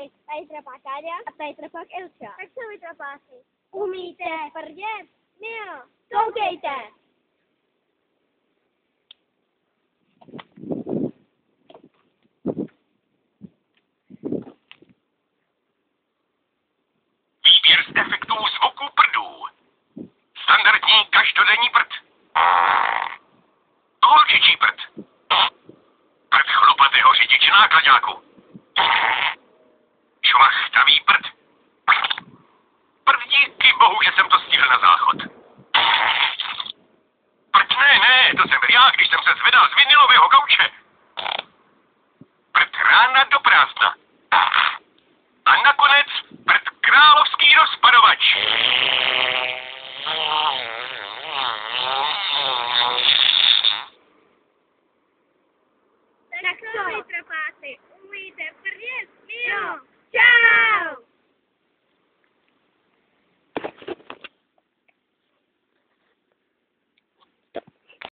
Ahoj, tady trapák Káďa a tady trapák Elča. Tak co vy trapáci? Umíte prdět? Jo, koukejte! Výběr z efektů zvuku prdů. Standardní každodenní prd. Holčičí prd. Prd chlupatého řidiče náklaďáku. Šmachtavý prd. Prd díky bohu, že jsem to stihl na záchod. Prd ne, to jsem byl já, když jsem se zvedal z vinilového gauče. Prd rána do prázdna. A nakonec prd královský rozpadovač. Tak co vy trapáci? Umíte prdět? Jo! Čau!